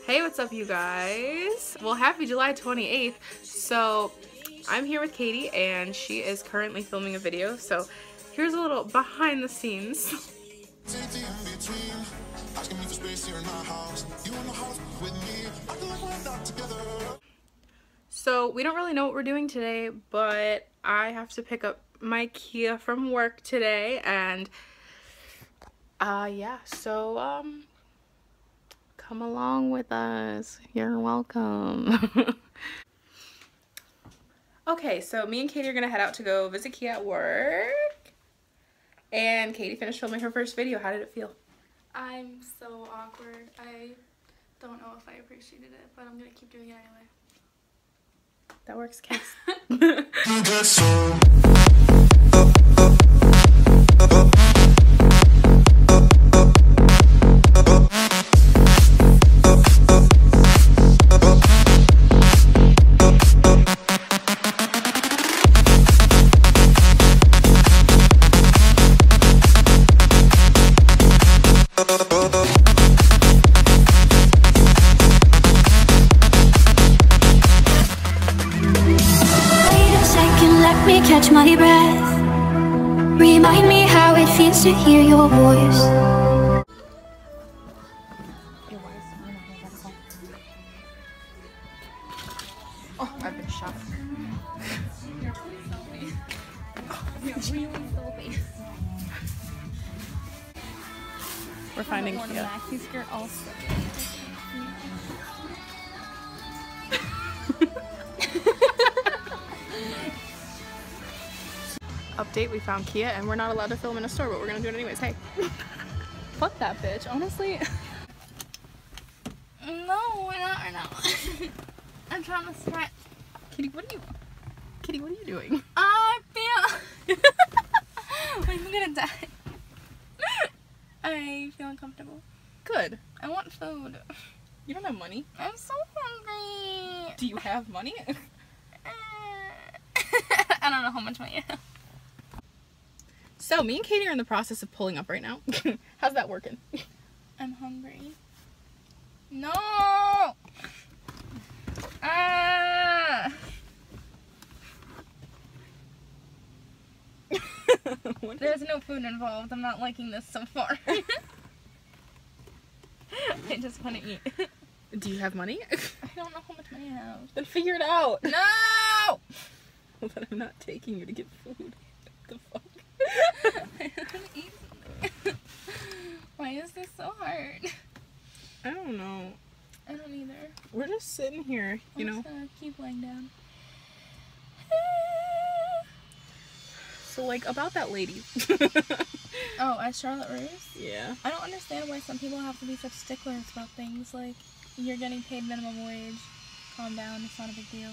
Hey, what's up, you guys? Well, happy July 28th. So I'm here with Katie and she is currently filming a video. So here's a little behind the scenes. So we don't really know what we're doing today, but I have to pick up my Kia from work today, and yeah, so come along with us. You're welcome. Okay, so me and Katie are gonna head out to go visit Kia at work, and Katie finished filming her first video. How did it feel? I'm so awkward. I don't know if I appreciated it, but I'm gonna keep doing it anyway. That works, Kiss. Catch my breath. Remind me how it feels to hear your voice. Oh, I've been shot. We're finding Kia. Maxi skirt also. Update, we found Kia and we're not allowed to film in a store, but we're gonna do it anyways. Hey. Fuck that bitch, honestly. No, we're not right now. I'm trying to stretch. Kitty, what are you doing? I feel I'm gonna die. I feel uncomfortable. Good. I want food. You don't have money? I'm so hungry. Do you have money? I don't know how much money I have. So, me and Katie are in the process of pulling up right now. How's that working? I'm hungry. No! There's no food involved. I'm not liking this so far. I just want to eat. Do you have money? I don't know how much money I have. Then figure it out. No! Well, then I'm not taking you to get food. What the fuck? I want to eat something. Why is this so hard? I don't know. I don't either. We're just sitting here, you know. I'm just gonna keep laying down. So, like, about that lady. Oh, as Charlotte Rose? Yeah. I don't understand why some people have to be such sticklers about things like, you're getting paid minimum wage. Calm down, it's not a big deal.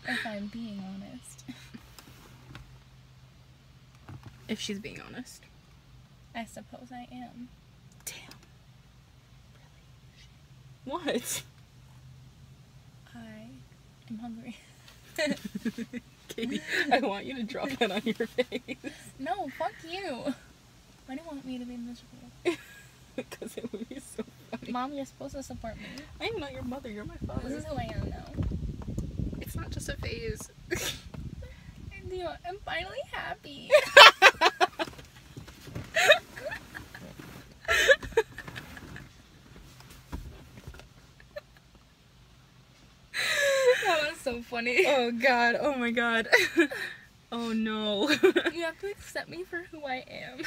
If I'm being honest. If she's being honest. I suppose I am. Damn. Really? What? I am hungry. Katie, I want you to drop that on your face. No, fuck you. Why do you want me to be miserable? Because it would be so funny. Mom, you're supposed to support me. I am not your mother, you're my father. This is who I am now. It's not just a phase. I'm finally happy. That was so funny. Oh god, oh my god. Oh no. You have to accept me for who I am.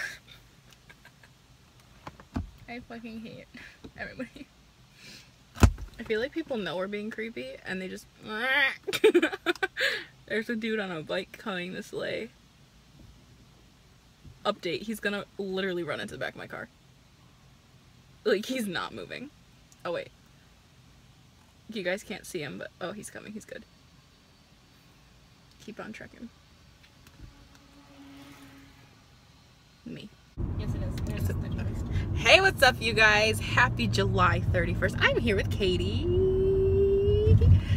I fucking hate everybody. I feel like people know we're being creepy and they just There's a dude on a bike coming this way. Update, he's gonna literally run into the back of my car. Like, he's not moving. Oh wait. You guys can't see him, but oh, he's coming, he's good. Keep on trekking. Me. Yes, it is. There's the choice. Hey, what's up, you guys? Happy July 31st. I'm here with Katie.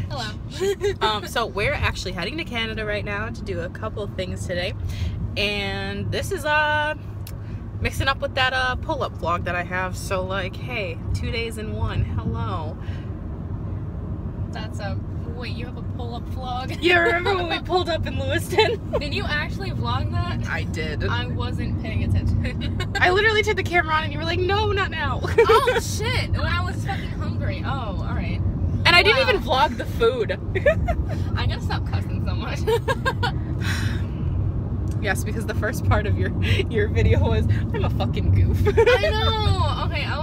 Hello. So we're actually heading to Canada right now to do a couple of things today, and this is Mixing up with that pull-up vlog that I have. So like, hey, 2 days in one. Hello. That's wait, you have a pull-up vlog? Yeah, remember when we pulled up in Lewiston? Did you actually vlog that? I did. I wasn't paying attention. I literally turned the camera on and you were like, no, not now. Oh shit, when I was fucking hungry. Oh, alright. And I didn't even vlog the food. I gotta stop cussing so much. Yes, because the first part of your video was, I'm a fucking goof. I know. Okay, I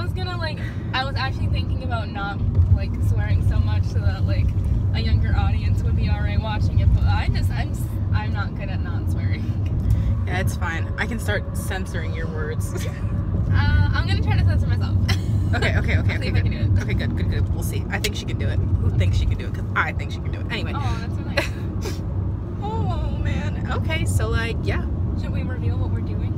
was actually thinking about not like swearing so much so that like a younger audience would be alright watching it, but I'm not good at not swearing. Yeah, it's fine. I can start censoring your words. I'm gonna try to censor myself. Okay, See if I can do it. Okay, good. We'll see. I think she can do it. Who thinks she can do it? Because I think she can do it. Anyway. Oh, that's so nice. Oh, man. Okay, so like, yeah. Should we reveal what we're doing?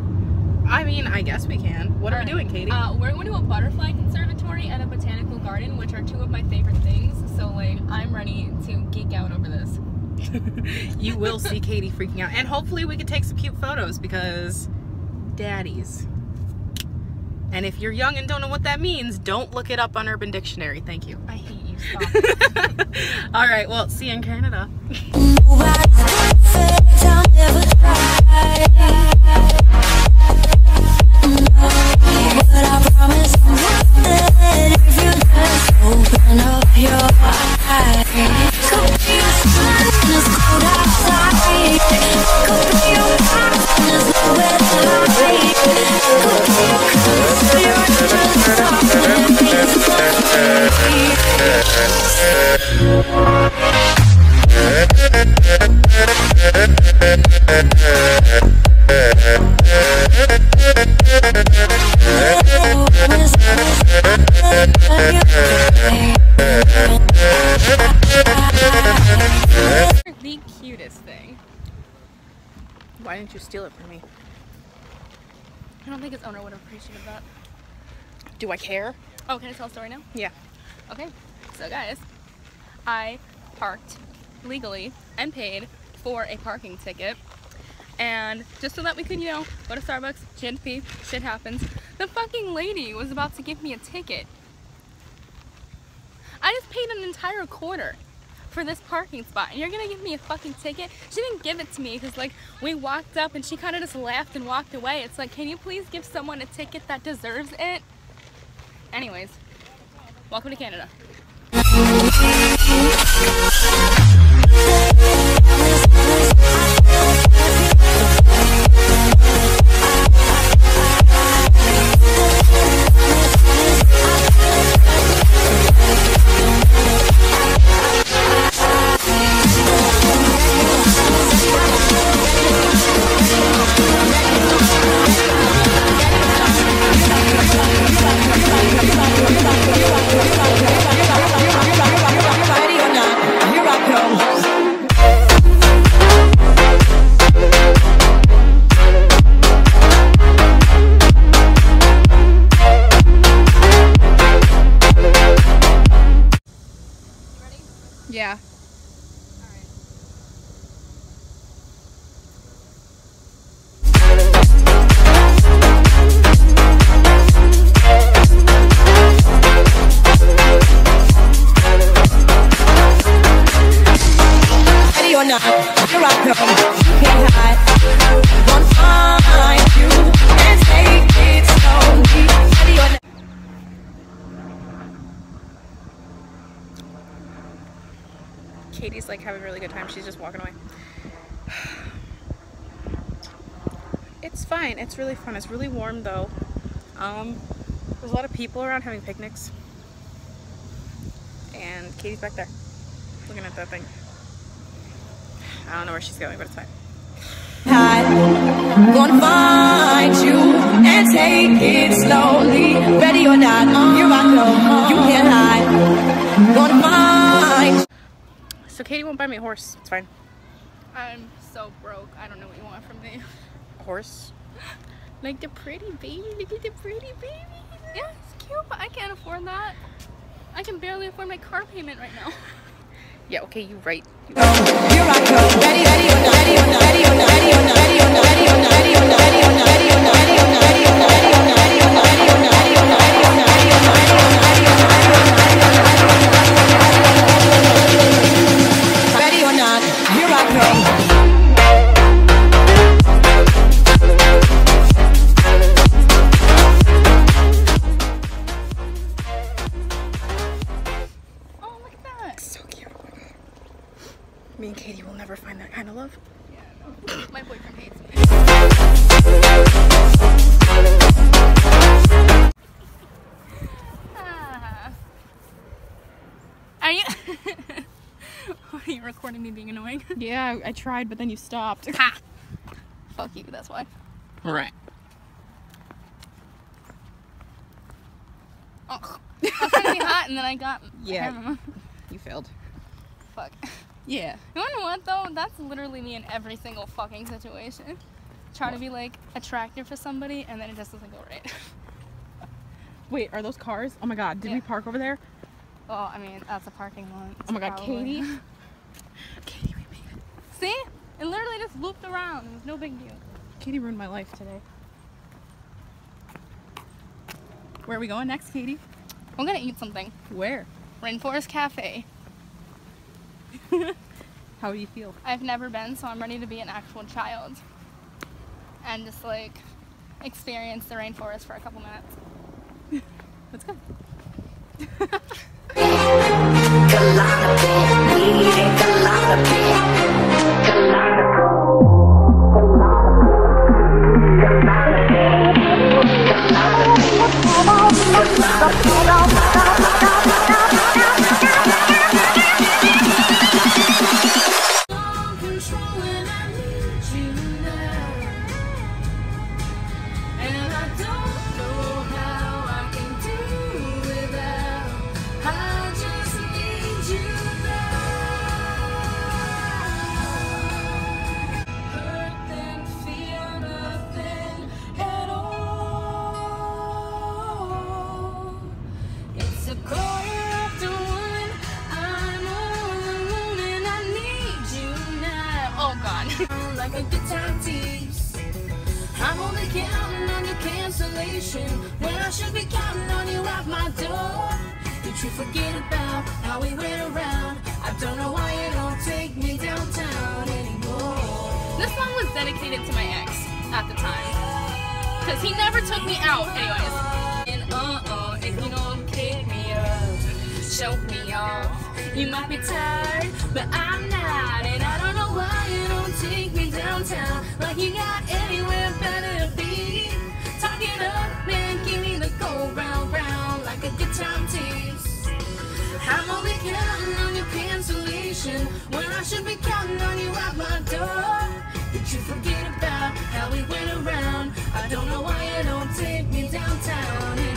I mean, I guess we can. What are we doing, Katie? We're going to a butterfly conservatory and a botanical garden, which are two of my favorite things. So like, I'm ready to geek out over this. You will see Katie freaking out. And hopefully we can take some cute photos because daddies. And if you're young and don't know what that means, don't look it up on Urban Dictionary. Thank you. I hate you. Stop. All right, well, see you in Canada. The cutest thing. Why didn't you steal it from me? I don't think its owner would have appreciated that. Do I care? Oh, can I tell a story now? Yeah. Okay, so guys, I parked legally and paid for a parking ticket, and just so that we could, you know, go to Starbucks, she had to pee, shit happens. The fucking lady was about to give me a ticket. I just paid an entire quarter for this parking spot, and you're gonna give me a fucking ticket? She didn't give it to me because like we walked up and she kind of just laughed and walked away. It's like, can you please give someone a ticket that deserves it? Anyways, welcome to Canada. Yeah. Ready or not, here I come. You can't hide. Gonna find you and take it slowly. Ready or not. Katie's like having a really good time. She's just walking away. It's fine. It's really fun. It's really warm though. There's a lot of people around having picnics. And Katie's back there looking at that thing. I don't know where she's going, but it's fine. Gonna find you and take it slowly. Ready or not, here I come. You can't hide. Gonna find. So Katie won't buy me a horse. It's fine. I'm so broke. I don't know what you want from me. A horse? Like the pretty baby. Look at the pretty baby. Yeah, it's cute, but I can't afford that. I can barely afford my car payment right now. Yeah, okay, you're right. Here I come. Ready, ready or not, ready or not, ready or not, ready or not, ready or not, ready or not, ready or not, ready or not, ready or not, ready or not. recording me being annoying. Yeah, I tried, but then you stopped. Ha! Fuck you, that's why. Right. Oh, I was trying to be hot and then I got... Yeah, you failed. Fuck. Yeah. You wanna know what though? That's literally me in every single fucking situation. Try to be like attractive for somebody and then it just doesn't go right. Wait, are those cars? Oh my god, did we park over there? Oh, I mean, that's a parking lot. Oh my god, probably. Katie. Katie, we made it. See? It literally just looped around. It was no big deal. Katie ruined my life today. Where are we going next, Katie? I'm gonna eat something. Where? Rainforest Cafe. How do you feel? I've never been, so I'm ready to be an actual child. And just like experience the rainforest for a couple minutes. Let's go. Like a good time tease. I'm only counting on your cancellation when I should be counting on you out my door. Did you forget about how we went around? I don't know why you don't take me downtown anymore. This song was dedicated to my ex at the time. Because he never took me out. Anyways. And if you don't kick me up, show me off. You might be tired, but I'm not. And I don't know why you don't take me downtown like you got anywhere better to be. Talk it up, man, give me the go round, round like a good time tease. I'm only counting on your cancellation when I should be counting on you out my door. Did you forget about how we went around? I don't know why you don't take me downtown anymore.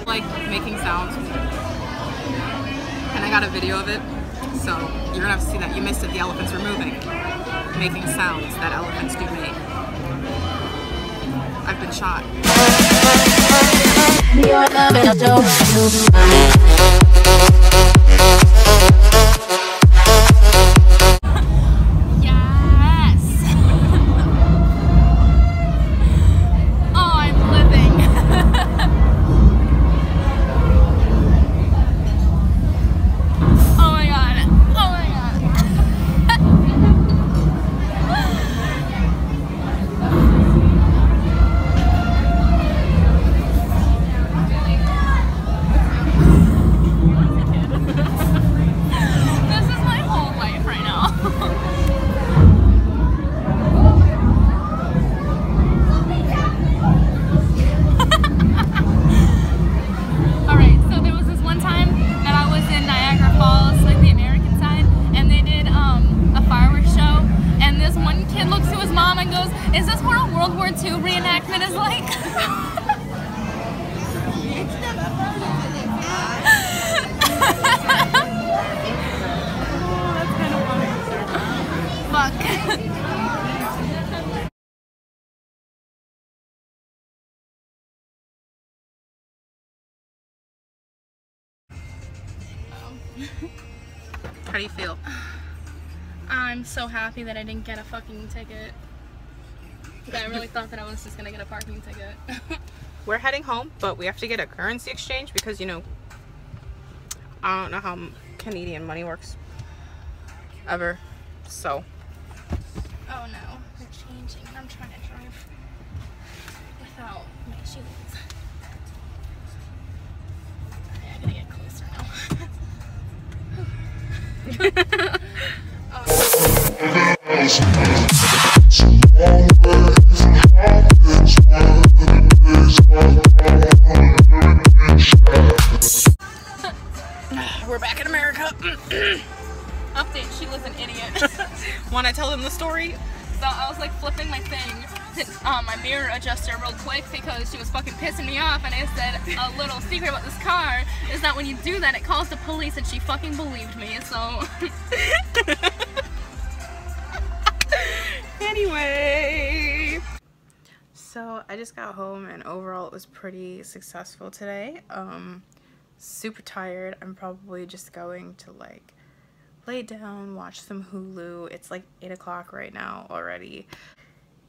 Like making sounds, and I got a video of it, so you're gonna have to see that. You missed it. The elephants were moving, making sounds that elephants do make. I've been shot. what a World War II reenactment is like? Fuck. How do you feel? I'm so happy that I didn't get a fucking ticket. I really thought that I was just gonna get a parking ticket. We're heading home, but we have to get a currency exchange because, you know, I don't know how Canadian money works ever, so. Oh no, they're changing. I'm trying to drive without my shoes. I gotta get closer now. We're back in America. Update, Sheila's an idiot. Want to tell them the story? So I was like flipping my thing to my mirror adjuster real quick because she was fucking pissing me off, and I said a little secret about this car is that when you do that it calls the police, and she fucking believed me, so. Anyway. So I just got home and overall it was pretty successful today. Super tired. I'm probably just going to like lay down, watch some Hulu. It's like 8 o'clock right now already.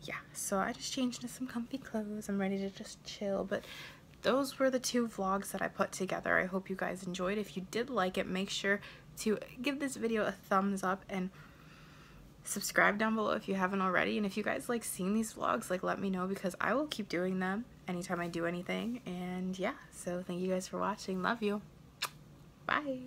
Yeah, so I just changed into some comfy clothes. I'm ready to just chill, but those were the 2 vlogs that I put together. I hope you guys enjoyed. If you did like it, make sure to give this video a thumbs up and subscribe down below if you haven't already. And if you guys like seeing these vlogs, like let me know because I will keep doing them anytime I do anything. And yeah, so thank you guys for watching. Love you. Bye.